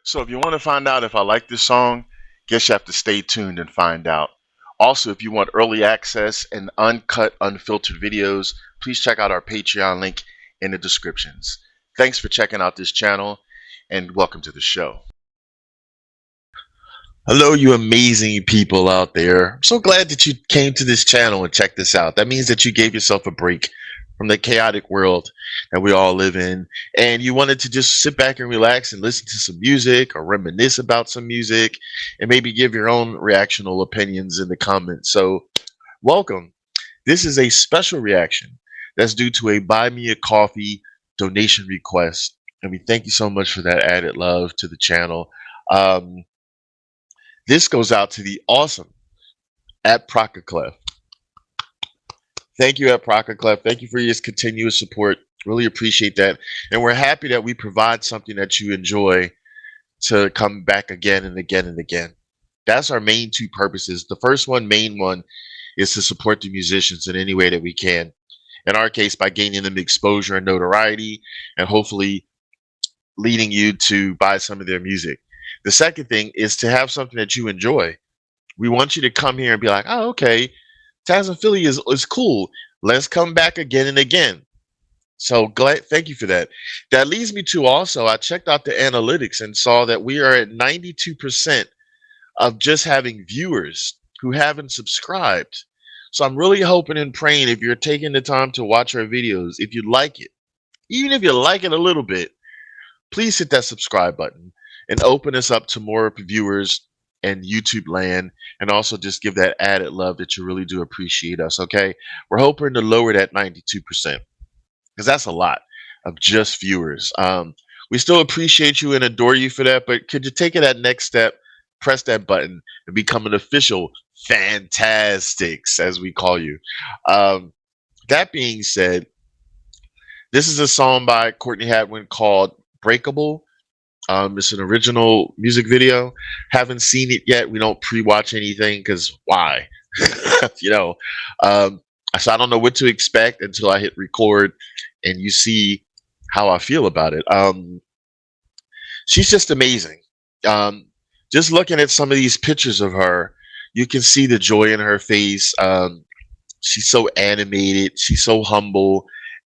So if you want to find out if I like this song, guess you have to stay tuned and find out. Also, if you want early access and uncut, unfiltered videos, please check out our Patreon link in the descriptions. Thanks for checking out this channel and welcome to the show. Hello, you amazing people out there. I'm so glad that you came to this channel and checked this out. That means that you gave yourself a break from the chaotic world that we all live in, and you wanted to just sit back and relax and listen to some music or reminisce about some music and maybe give your own reactional opinions in the comments. So welcome. This is a special reaction that's due to a Buy Me a Coffee donation request, and we thank you so much for that added love to the channel. This goes out to the awesome at Procaclef. Thank you at Procaclef. Thank you for your continuous support. Really appreciate that. And we're happy that we provide something that you enjoy to come back again and again and again. That's our main two purposes. The first one, main one, is to support the musicians in any way that we can. In our case, by gaining them exposure and notoriety, and hopefully leading you to buy some of their music. The second thing is to have something that you enjoy. We want you to come here and be like, oh, okay, Tazzz N Philly is cool. Let's come back again and again. So glad, thank you for that. That leads me to also, I checked out the analytics and saw that we are at 92% of just having viewers who haven't subscribed. So I'm really hoping and praying if you're taking the time to watch our videos, if you like it, even if you like it a little bit, please hit that subscribe button and open us up to more viewers and YouTube land, and also just give that added love that you really do appreciate us. Okay, we're hoping to lower that 92% because that's a lot of just viewers. We still appreciate you and adore you for that, but could you take it that next step, press that button and become an official Fantastics, as we call you. That being said, this is a song by Courtney Hadwin called Breakable. It's an original music video. Haven't seen it yet. We don't pre-watch anything because why? You know, so I don't know what to expect until I hit record and you see how I feel about it. She's just amazing. Just looking at some of these pictures of her, you can see the joy in her face. She's so animated. She's so humble.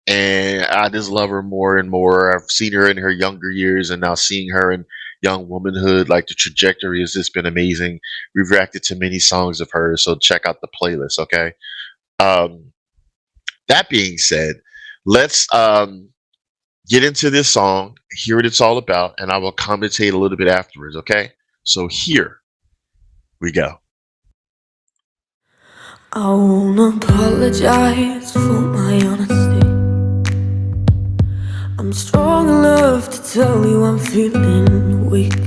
And I just love her more and more. I've seen her in her younger years and now seeing her in young womanhood. Like, the trajectory has just been amazing. We've reacted to many songs of hers, so check out the playlist, okay? That being said, let's get into this song, hear what it's all about, and I will commentate a little bit afterwards, okay? So here we go. I wanna apologize for my honesty. I'm strong enough to tell you I'm feeling weak.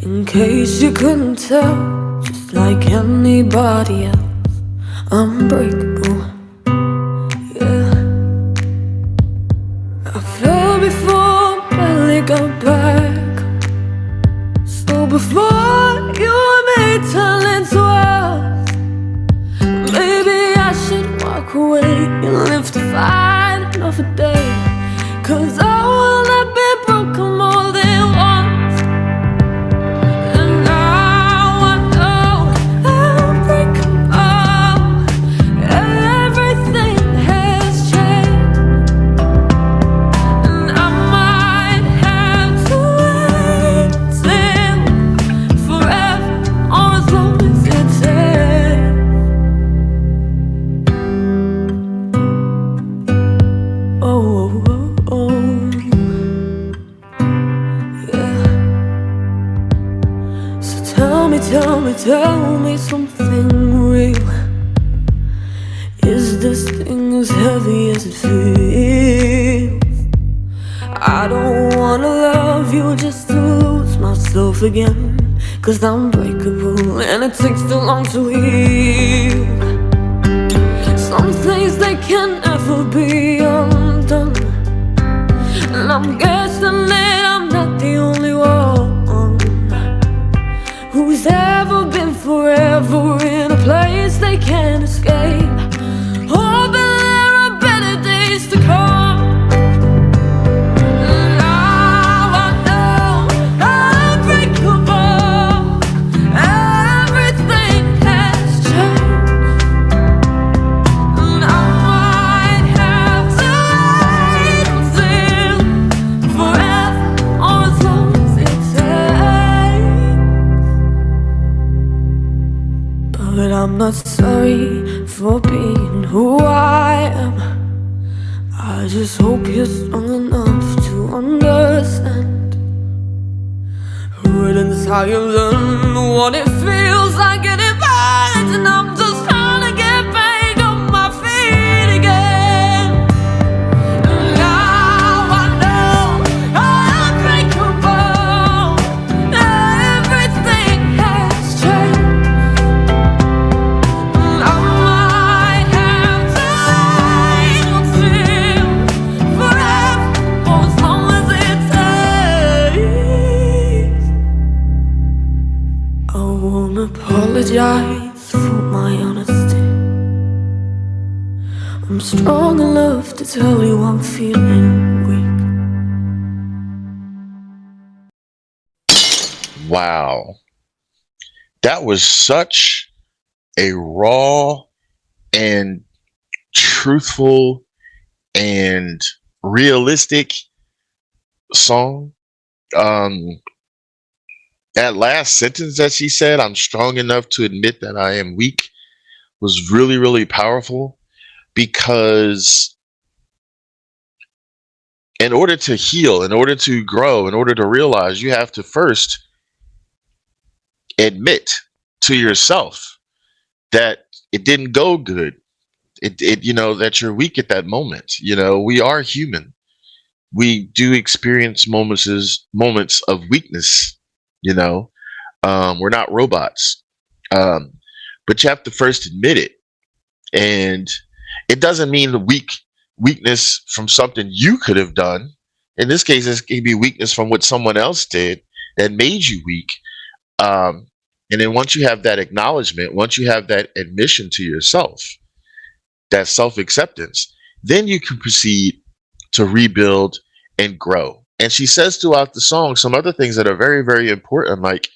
In case you couldn't tell, just like anybody else, I'm breakable. Yeah, I fell before, barely got back. So before you made turn into us, maybe I should walk away and live to fight another day. 'Cause I wanna be broken more than once. And now I know I'm breakable. Everything has changed, and I might have to wait till forever, or as long as it takes. Oh, yeah. So tell me something real. Is this thing as heavy as it feels? I don't wanna love you just to lose myself again. 'Cause I'm breakable and it takes too long to heal. Some things they can never be undone, and I'm guessing that I'm not the only one who's ever been forever in a place they can't escape. Hoping there are better days to come. And now I know I'm not sorry for being who I am. I just hope you're strong enough to understand. Wouldn't how you learn what it feels like getting bad, and I'm just trying to get back on my feet again. Now I know I'm breakable. Everything has changed. I might have to wait until forever, or as long as it takes. I won't apologize for my honesty. I'm strong enough to tell you I'm feeling weak. Wow. That was such a raw and truthful and realistic song. That last sentence that she said, I'm strong enough to admit that I am weak, was really, really powerful, because in order to heal, in order to grow, in order to realize, you have to first admit to yourself that it didn't go good. That you're weak at that moment. We are human. We do experience moments of weakness. We're not robots. Um, but you have to first admit it. And it doesn't mean the weakness from something you could have done. In this case, it can be weakness from what someone else did that made you weak. Um, and then once you have that acknowledgement, once you have that admission to yourself, that self acceptance, then you can proceed to rebuild and grow. And she says throughout the song some other things that are very, very important, like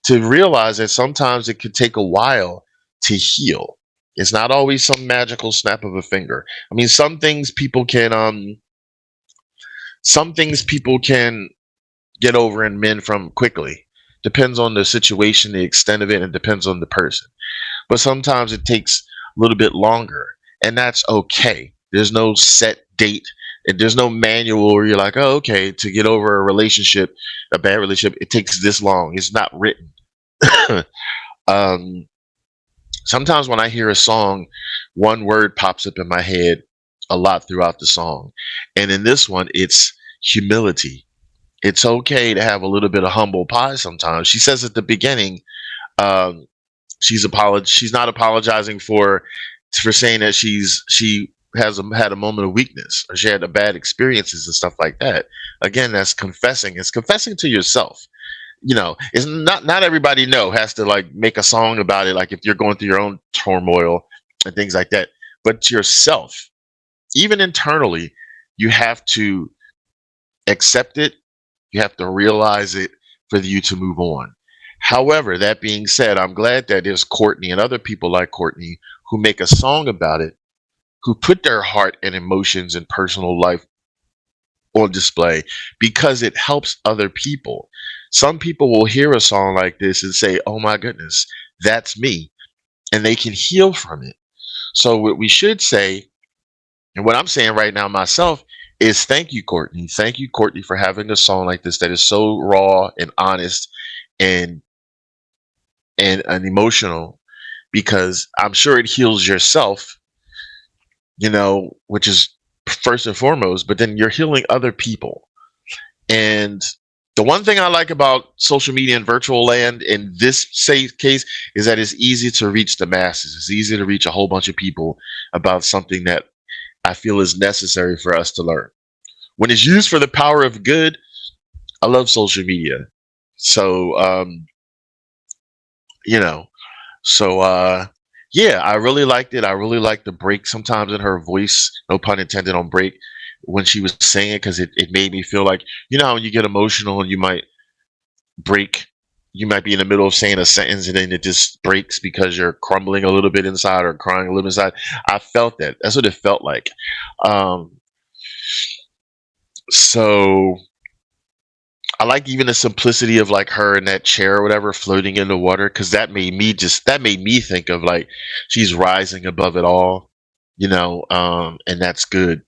to realize that sometimes it could take a while to heal. It's not always some magical snap of a finger. I mean, some things people can get over and mend from quickly. Depends on the situation, the extent of it, and depends on the person. But sometimes it takes a little bit longer, and that's okay. There's no set date, and there's no manual where you're like, oh, okay, to get over a bad relationship, it takes this long. It's not written. um, Sometimes when I hear a song, one word pops up in my head a lot throughout the song. And in this one, it's humility. It's okay to have a little bit of humble pie sometimes. She says at the beginning, um, she's not apologizing for saying that she had a moment of weakness, or she had a bad experiences and stuff like that. Again, that's confessing. It's confessing to yourself. It's not everybody has to like make a song about it, like if you're going through your own turmoil and things like that. But yourself, even internally, you have to accept it. You have to realize it for you to move on. However, that being said, I'm glad that there's Courtney and other people like Courtney who make a song about it, who put their heart and emotions and personal life on display, because it helps other people. Some people will hear a song like this and say, oh my goodness, that's me. And they can heal from it. So what we should say, and what I'm saying right now myself, is thank you, Courtney. Thank you, Courtney, for having a song like this that is so raw and honest and and emotional, because I'm sure it heals yourself, which is first and foremost, but then you're healing other people. And the one thing I like about social media and virtual land in this case is that it's easy to reach the masses. It's easy to reach a whole bunch of people about something that I feel is necessary for us to learn. When it's used for the power of good, I love social media. So, you know, so yeah, I really liked it. I really liked the break sometimes in her voice, no pun intended on break, when she was singing, because it made me feel like, how when you get emotional and you might break, you might be in the middle of saying a sentence and then it just breaks because you're crumbling a little bit inside or crying a little inside. I felt that. That's what it felt like. Um, so I like even the simplicity of like her in that chair or whatever floating in the water because that made me think of like she's rising above it all, and that's good.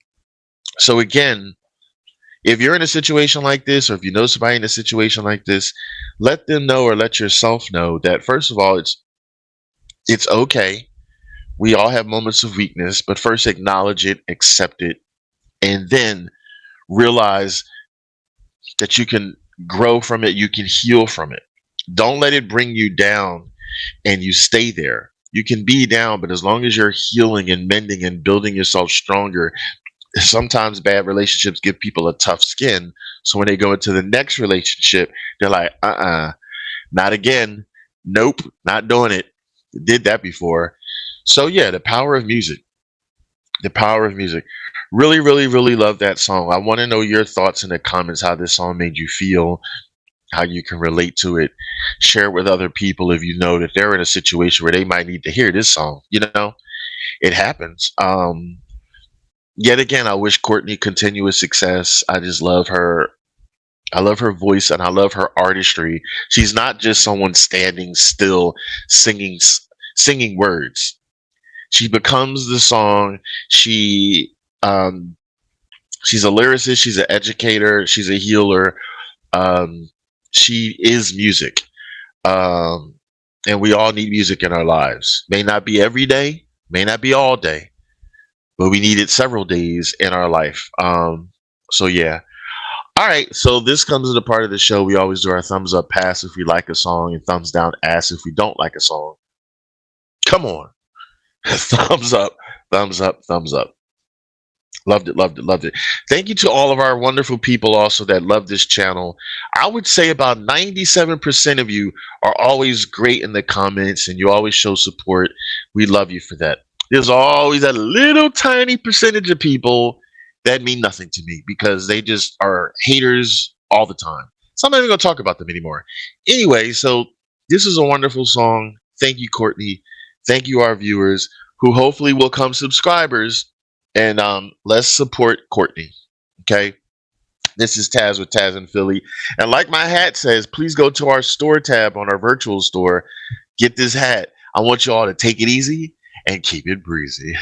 So again, if you're in a situation like this, or if you know somebody in a situation like this, let them know or let yourself know that first of all, it's okay. We all have moments of weakness, but first acknowledge it, accept it, and then realize that you can grow from it, you can heal from it. Don't let it bring you down and you stay there. You can be down, but as long as you're healing and mending and building yourself stronger, sometimes bad relationships give people a tough skin. So when they go into the next relationship, they're like, not again. Nope, not doing it. Did that before. So yeah, the power of music. The power of music. Really, really, really love that song. I want to know your thoughts in the comments, how this song made you feel, how you can relate to it. Share it with other people if you know that they're in a situation where they might need to hear this song. It happens. Yet again, I wish Courtney continuous success. I just love her. I love her voice and I love her artistry. She's not just someone standing still singing singing words. She becomes the song. She um, she's a lyricist. She's an educator. She's a healer. Um, she is music. Um, and we all need music in our lives. May not be every day, may not be all day, but we need it several days in our life. So yeah. All right. So this comes to the part of the show we always do our thumbs up pass if we like a song and thumbs down ass if we don't like a song. Come on. Thumbs up, thumbs up, thumbs up. Loved it, loved it, loved it. Thank you to all of our wonderful people also that love this channel. I would say about 97% of you are always great in the comments and you always show support. We love you for that. There's always that little tiny percentage of people that mean nothing to me because they just are haters all the time. So I'm not even going to talk about them anymore. Anyway, so this is a wonderful song. Thank you, Courtney. Thank you, our viewers, who hopefully will come subscribers and let's support Courtney. Okay. This is Tazzz with Tazzz N Philly. And like my hat says, please go to our store tab on our virtual store. Get this hat. I want you all to take it easy and keep it breezy.